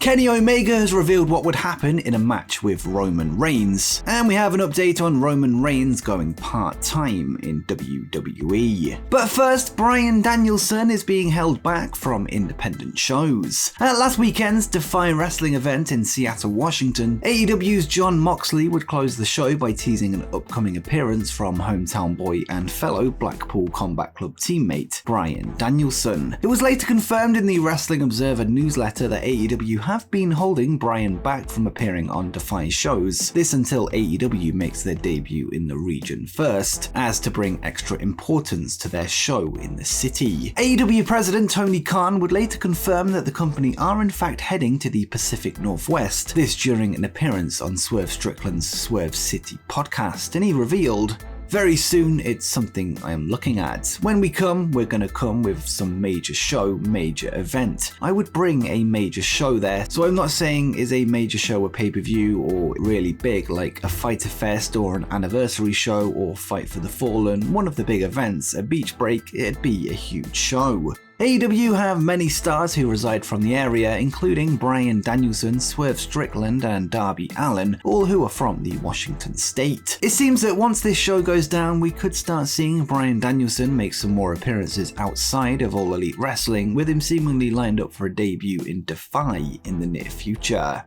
Kenny Omega has revealed what would happen in a match with Roman Reigns, and we have an update on Roman Reigns going part-time in WWE. But first, Bryan Danielson is being held back from independent shows. At last weekend's Defy Wrestling event in Seattle, Washington, AEW's Jon Moxley would close the show by teasing an upcoming appearance from hometown boy and fellow Blackpool Combat Club teammate Bryan Danielson. It was later confirmed in the Wrestling Observer newsletter that AEW have been holding Bryan back from appearing on Defy shows, this until AEW makes their debut in the region first, as to bring extra importance to their show in the city. AEW President Tony Khan would later confirm that the company are in fact heading to the Pacific Northwest, this during an appearance on Swerve Strickland's Swerve City podcast, and he revealed, "Very soon, it's something I am looking at. When we come, we're gonna come with some major show, major event. I would bring a major show there, so I'm not saying is a major show a pay-per-view or really big like a Fyter Fest or an anniversary show or Fight for the Fallen, one of the big events, a beach break, it'd be a huge show." AEW have many stars who reside from the area, including Bryan Danielson, Swerve Strickland, and Darby Allin, all who are from the Washington state. It seems that once this show goes down, we could start seeing Bryan Danielson make some more appearances outside of All Elite Wrestling, with him seemingly lined up for a debut in Defy in the near future.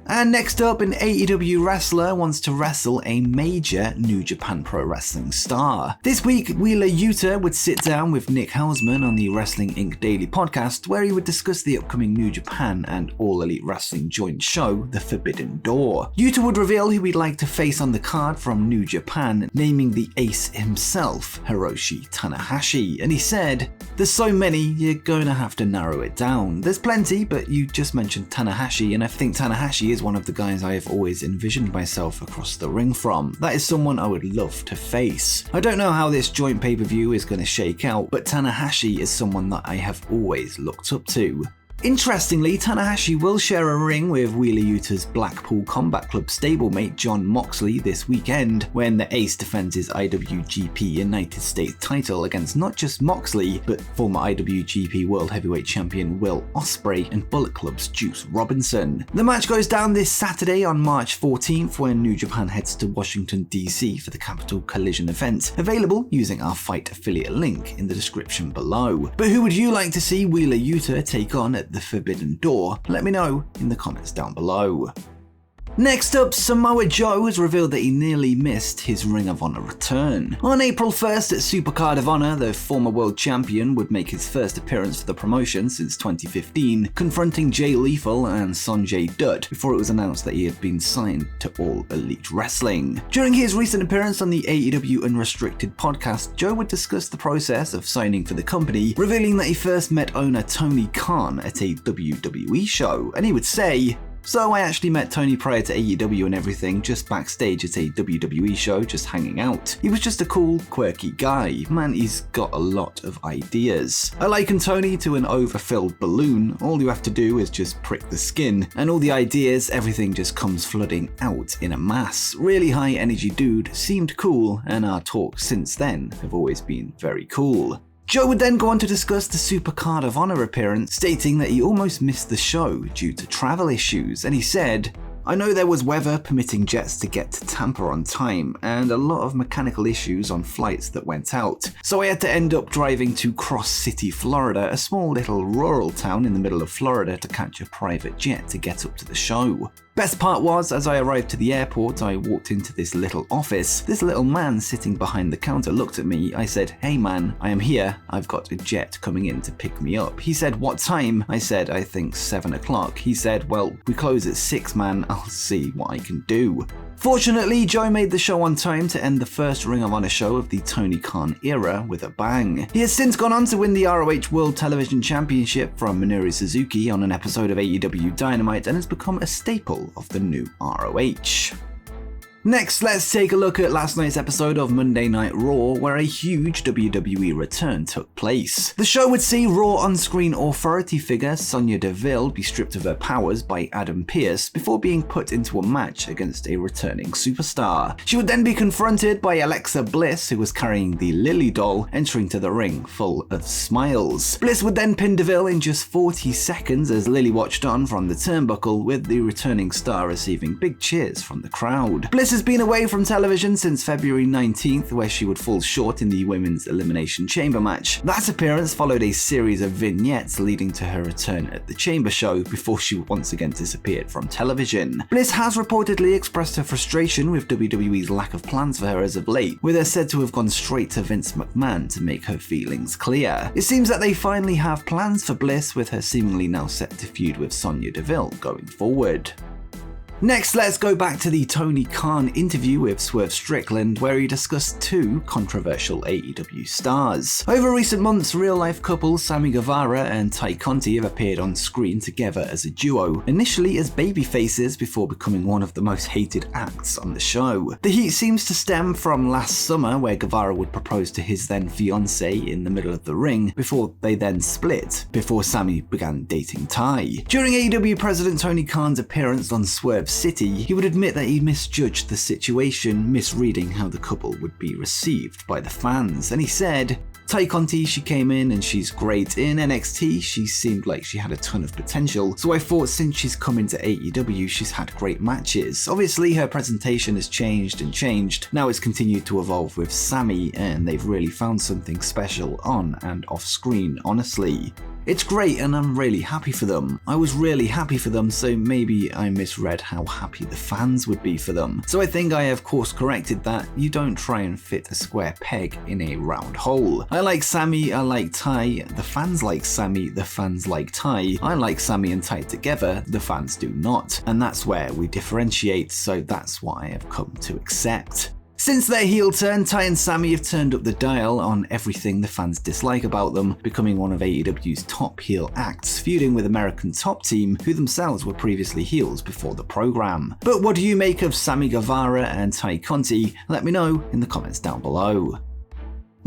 And next up, an AEW wrestler wants to wrestle a major New Japan Pro Wrestling star. This week, Wheeler Yuta would sit down with Nick Hausman on the Wrestling Inc. Daily podcast, where he would discuss the upcoming New Japan and All Elite Wrestling joint show, The Forbidden Door. Yuta would reveal who he'd like to face on the card from New Japan, naming the ace himself, Hiroshi Tanahashi, and he said, "There's so many, you're going to have to narrow it down. There's plenty, but you just mentioned Tanahashi, and I think Tanahashi is one of the guys I have always envisioned myself across the ring from. That is someone I would love to face. I don't know how this joint pay-per-view is going to shake out, but Tanahashi is someone that I have always looked up to." Interestingly, Tanahashi will share a ring with Wheeler Yuta's Blackpool Combat Club stablemate Jon Moxley this weekend, when the ace defends his IWGP United States title against not just Moxley, but former IWGP World Heavyweight Champion Will Ospreay and Bullet Club's Juice Robinson. The match goes down this Saturday on March 14th when New Japan heads to Washington DC for the Capital Collision event, available using our Fight affiliate link in the description below. But who would you like to see Wheeler Yuta take on at the Forbidden Door? Let me know in the comments down below. Next up, Samoa Joe has revealed that he nearly missed his Ring of Honor return. On April 1st at Supercard of Honor, the former world champion would make his first appearance for the promotion since 2015, confronting Jay Lethal and Sonjay Dutt before it was announced that he had been signed to All Elite Wrestling. During his recent appearance on the AEW Unrestricted podcast, Joe would discuss the process of signing for the company, revealing that he first met owner Tony Khan at a WWE show, and he would say, "So I actually met Tony prior to AEW and everything, just backstage at a WWE show, just hanging out. He was just a cool, quirky guy. Man, he's got a lot of ideas. I liken Tony to an overfilled balloon. All you have to do is just prick the skin, and all the ideas, everything just comes flooding out in a mass. Really high energy dude, seemed cool, and our talks since then have always been very cool." Joe would then go on to discuss the Supercard of Honor appearance, stating that he almost missed the show due to travel issues, and he said, "I know there was weather permitting jets to get to Tampa on time, and a lot of mechanical issues on flights that went out. So I had to end up driving to Cross City, Florida, a small little rural town in the middle of Florida, to catch a private jet to get up to the show. Best part was, as I arrived to the airport, I walked into this little office. This little man sitting behind the counter looked at me. I said, 'Hey man, I am here. I've got a jet coming in to pick me up.' He said, 'What time?' I said, 'I think 7 o'clock. He said, 'Well, we close at 6, man. I'll see what I can do.'" Fortunately, Joe made the show on time to end the first Ring of Honor show of the Tony Khan era with a bang. He has since gone on to win the ROH World Television Championship from Minoru Suzuki on an episode of AEW Dynamite and has become a staple of the new ROH. Next, let's take a look at last night's episode of Monday Night Raw, where a huge WWE return took place. The show would see Raw on-screen authority figure Sonya Deville be stripped of her powers by Adam Pearce before being put into a match against a returning superstar. She would then be confronted by Alexa Bliss, who was carrying the Lily doll, entering to the ring full of smiles. Bliss would then pin Deville in just 40 seconds as Lily watched on from the turnbuckle, with the returning star receiving big cheers from the crowd. Bliss has been away from television since February 19th, where she would fall short in the Women's Elimination Chamber match. That appearance followed a series of vignettes leading to her return at the Chamber show before she once again disappeared from television. Bliss has reportedly expressed her frustration with WWE's lack of plans for her as of late, with her said to have gone straight to Vince McMahon to make her feelings clear. It seems that they finally have plans for Bliss, with her seemingly now set to feud with Sonya Deville going forward. Next, let's go back to the Tony Khan interview with Swerve Strickland, where he discussed two controversial AEW stars. Over recent months, real-life couples Sammy Guevara and Ty Conti have appeared on screen together as a duo, initially as babyfaces before becoming one of the most hated acts on the show. The heat seems to stem from last summer, where Guevara would propose to his then fiancée in the middle of the ring before they then split, before Sammy began dating Ty. During AEW President Tony Khan's appearance on Swerve City, he would admit that he misjudged the situation, misreading how the couple would be received by the fans, and he said, Ty Conti, she came in and she's great. In NXT, she seemed like she had a ton of potential, so I thought since she's come into AEW, she's had great matches. Obviously, her presentation has changed and changed. Now it's continued to evolve with Sammy, and they've really found something special on and off screen, honestly. It's great and I'm really happy for them. I was really happy for them, so maybe I misread how happy the fans would be for them. So I think I have course corrected that. You don't try and fit a square peg in a round hole. I like Sammy, I like Ty, the fans like Sammy, the fans like Ty. I like Sammy and Ty together, the fans do not. And that's where we differentiate, so that's what I have come to accept. Since their heel turn, Ty and Sammy have turned up the dial on everything the fans dislike about them, becoming one of AEW's top heel acts, feuding with American Top Team, who themselves were previously heels before the program. But what do you make of Sammy Guevara and Ty Conti? Let me know in the comments down below.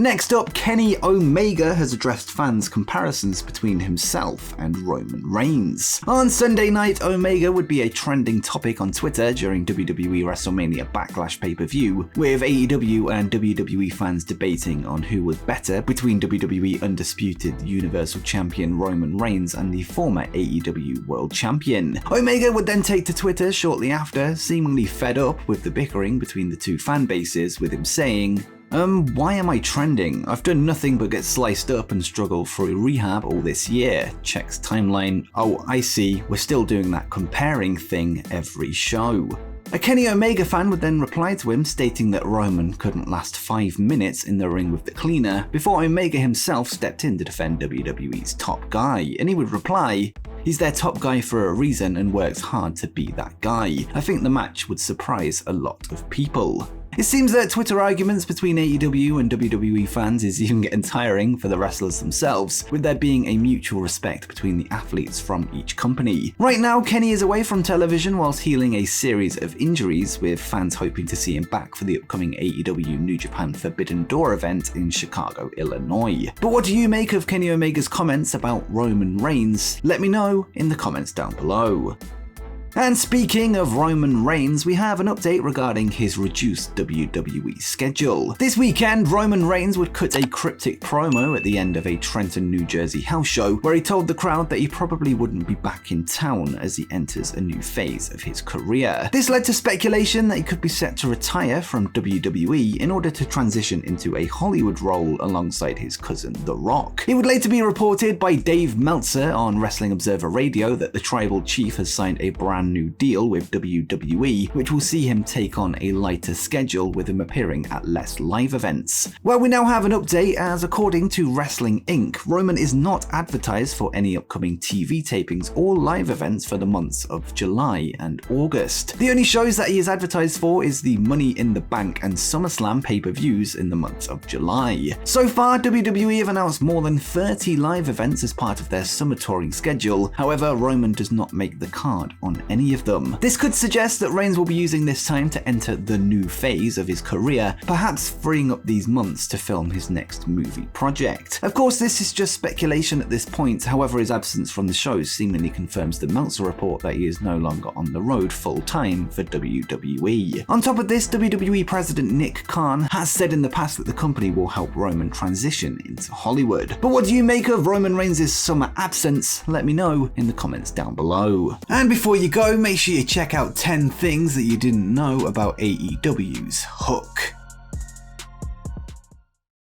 Next up, Kenny Omega has addressed fans' comparisons between himself and Roman Reigns. On Sunday night, Omega would be a trending topic on Twitter during WWE WrestleMania Backlash pay-per-view, with AEW and WWE fans debating on who was better between WWE Undisputed Universal Champion Roman Reigns and the former AEW World Champion. Omega would then take to Twitter shortly after, seemingly fed up with the bickering between the two fan bases, with him saying, why am I trending? I've done nothing but get sliced up and struggle through rehab all this year. Checks timeline. Oh, I see, we're still doing that comparing thing every show. A Kenny Omega fan would then reply to him, stating that Roman couldn't last 5 minutes in the ring with the cleaner before Omega himself stepped in to defend WWE's top guy, and he would reply, he's their top guy for a reason and works hard to be that guy. I think the match would surprise a lot of people. It seems that Twitter arguments between AEW and WWE fans is even getting tiring for the wrestlers themselves, with there being a mutual respect between the athletes from each company. Right now, Kenny is away from television whilst healing a series of injuries, with fans hoping to see him back for the upcoming AEW New Japan Forbidden Door event in Chicago, Illinois. But what do you make of Kenny Omega's comments about Roman Reigns? Let me know in the comments down below. And speaking of Roman Reigns, we have an update regarding his reduced WWE schedule. This weekend, Roman Reigns would cut a cryptic promo at the end of a Trenton, New Jersey house show, where he told the crowd that he probably wouldn't be back in town as he enters a new phase of his career. This led to speculation that he could be set to retire from WWE in order to transition into a Hollywood role alongside his cousin, The Rock. It would later be reported by Dave Meltzer on Wrestling Observer Radio that the Tribal Chief has signed a brand new deal with WWE, which will see him take on a lighter schedule, with him appearing at less live events. Well, we now have an update, as according to Wrestling Inc., Roman is not advertised for any upcoming TV tapings or live events for the months of July and August. The only shows that he is advertised for is the Money in the Bank and SummerSlam pay-per-views in the months of July. So far, WWE have announced more than 30 live events as part of their summer touring schedule. However, Roman does not make the card on any of them. This could suggest that Reigns will be using this time to enter the new phase of his career, perhaps freeing up these months to film his next movie project. Of course, this is just speculation at this point, however his absence from the show seemingly confirms the Meltzer report that he is no longer on the road full-time for WWE. On top of this, WWE President Nick Khan has said in the past that the company will help Roman transition into Hollywood. But what do you make of Roman Reigns' summer absence? Let me know in the comments down below. And before you go, make sure you check out 10 things that you didn't know about AEW's Hook.